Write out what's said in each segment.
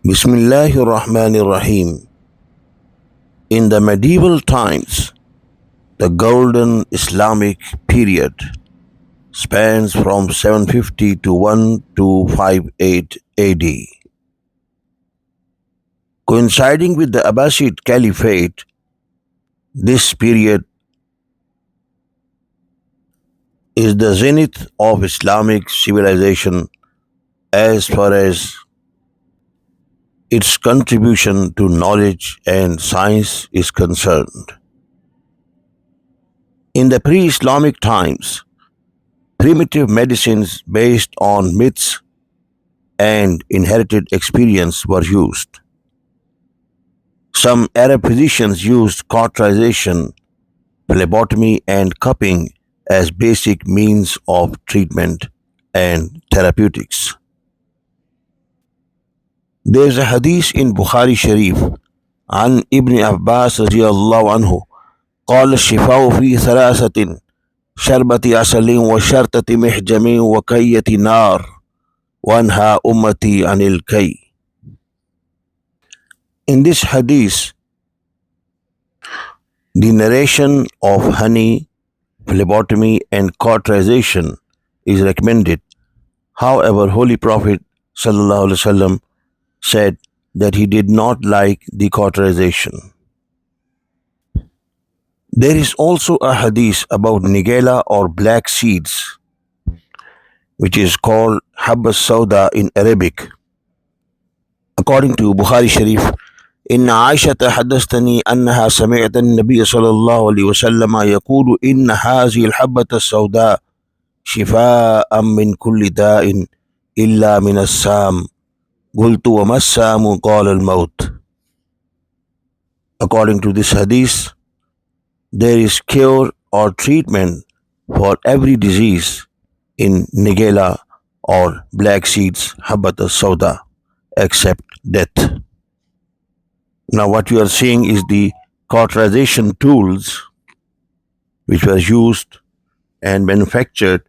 Bismillahir Rahmanir Rahim. In the medieval times, the golden Islamic period spans from 750 to 1258 AD. Coinciding with the Abbasid Caliphate, this period is the zenith of Islamic civilization as far as its contribution to knowledge and science is concerned. In the pre-Islamic times, primitive medicines based on myths and inherited experience were used. Some Arab physicians used cauterization, phlebotomy, and cupping as basic means of treatment and therapeutics. There is a hadith in Bukhari Sharif عن ابن عباس رضي الله عنه قال الشفاء في ثلاثة شربة عسل وشرطة محجم وكية نار وانهى أمتي عن الكي. In this hadith, the narration of honey, phlebotomy, and cauterization is recommended. However, Holy Prophet ﷺ said that he did not like the cauterization. There is also a hadith about nigella or black seeds, which is called habba sauda in Arabic. According to Bukhari Sharif, إن عائشة حدثتني أنها سمعت النبي صلى الله عليه وسلم يقول إن هذه الحبة السوداء شفاء من كل داء إلا من السام. قلت وما السام؟ قال الموت. According to this hadith, there is cure or treatment for every disease in nigella or black seeds, habbat al-sauda, except death. Now what you are seeing is the cauterization tools which were used and manufactured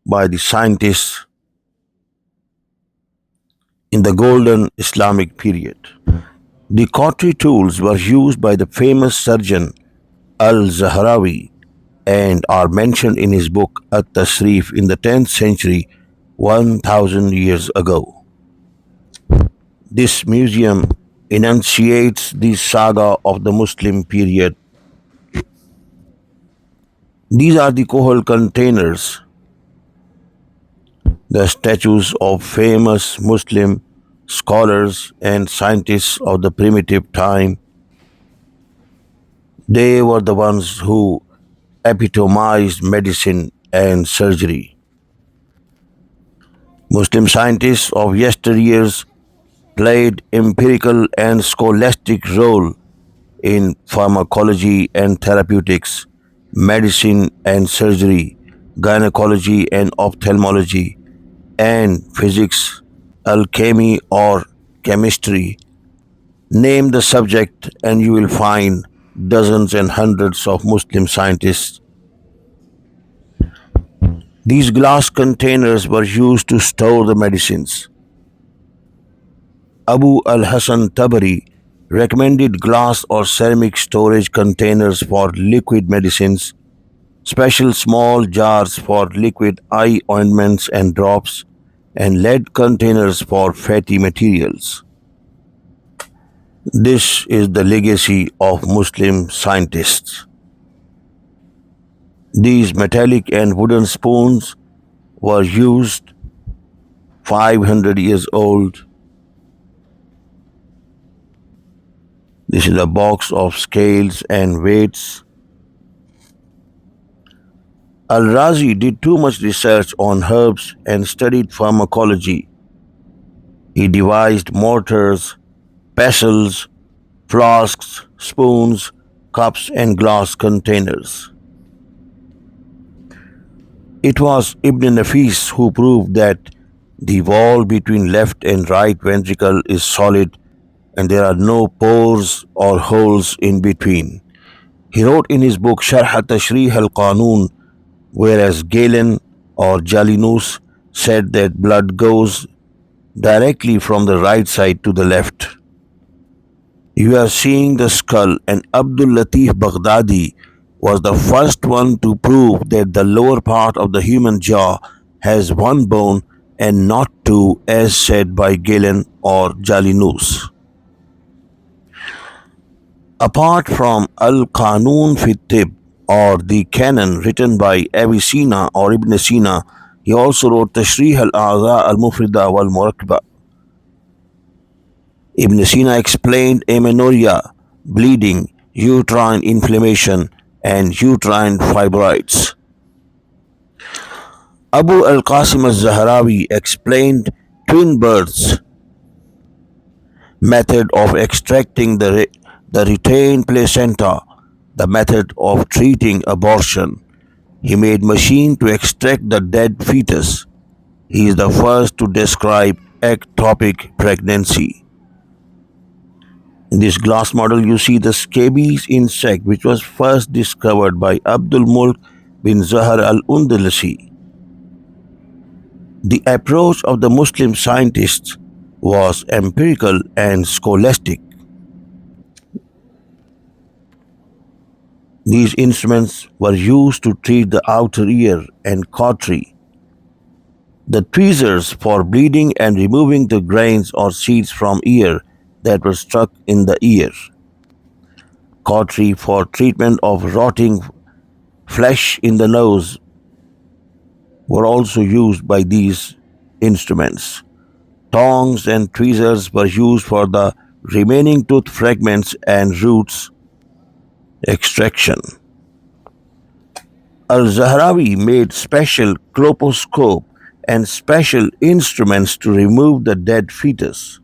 by the scientists in the golden Islamic period. The cautery tools were used by the famous surgeon Al-Zahrawi and are mentioned in his book At-Tasrif in the 10th century, 1000 years ago. This museum enunciates the saga of the Muslim period. These are the kohol containers, the statues of famous Muslim scholars and scientists of the primitive time. They were the ones who epitomized medicine and surgery. Muslim scientists of yesteryears played empirical and scholastic role in pharmacology and therapeutics, medicine and surgery, gynecology and ophthalmology, and physics, alchemy or chemistry. Name the subject and you will find dozens and hundreds of Muslim scientists. These glass containers were used to store the medicines. Abu al-Hasan Tabari recommended glass or ceramic storage containers for liquid medicines, special small jars for liquid eye ointments and drops, and lead containers for fatty materials. This is the legacy of Muslim scientists. These metallic and wooden spoons were used 500 years old. This is a box of scales and weights. Al-Razi did too much research on herbs and studied pharmacology. He devised mortars, pestles, flasks, spoons, cups, and glass containers. It was Ibn Nafis who proved that the wall between left and right ventricle is solid and there are no pores or holes in between. He wrote in his book Sharh Tashrih al-Qanun, whereas Galen or Jalinus said that blood goes directly from the right side to the left. You are seeing the skull, and Abdul Latif Baghdadi was the first one to prove that the lower part of the human jaw has one bone and not two, as said by Galen or Jalinus. Apart from Al-Qanun fi Tib, or the Canon written by Avicenna or Ibn Sina, he also wrote Tashrih al-A'za al-Mufrida wal-Murakba. Ibn Sina explained amenorrhea, bleeding, uterine inflammation, and uterine fibroids. Abu al-Qasim al-Zahrawi explained twin births, method of extracting the retained placenta, the method of treating abortion. He made machine to extract the dead fetus. He is the first to describe ectopic pregnancy. In this glass model, you see the scabies insect, which was first discovered by Abdul Mulk bin Zahar al-Undalisi. The approach of the Muslim scientists was empirical and scholastic. These instruments were used to treat the outer ear and cautery, the tweezers for bleeding and removing the grains or seeds from ear that were stuck in the ear, cautery for treatment of rotting flesh in the nose were also used by these instruments. Tongs and tweezers were used for the remaining tooth fragments and roots extraction. Al-Zahrawi made special colposcope and special instruments to remove the dead fetus.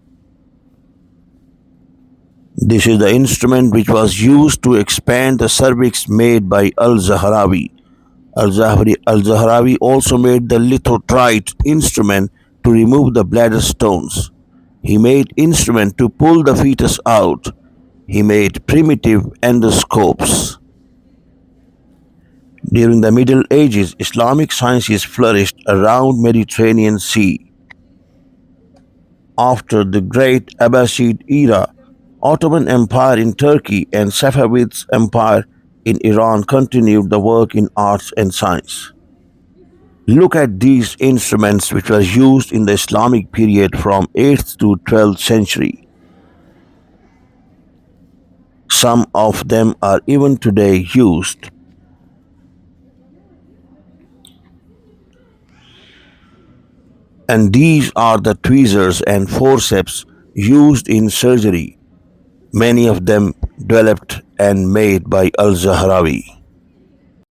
This is the instrument which was used to expand the cervix made by Al-Zahrawi. Al-Zahrawi also made the lithotrite instrument to remove the bladder stones. He made instrument to pull the fetus out. He made primitive endoscopes. During the Middle Ages, Islamic sciences flourished around Mediterranean Sea. After the great Abbasid era, Ottoman Empire in Turkey and Safavid Empire in Iran continued the work in arts and science. Look at these instruments which were used in the Islamic period from 8th to 12th century. Some of them are even today used. And these are the tweezers and forceps used in surgery, many of them developed and made by Al-Zahrawi.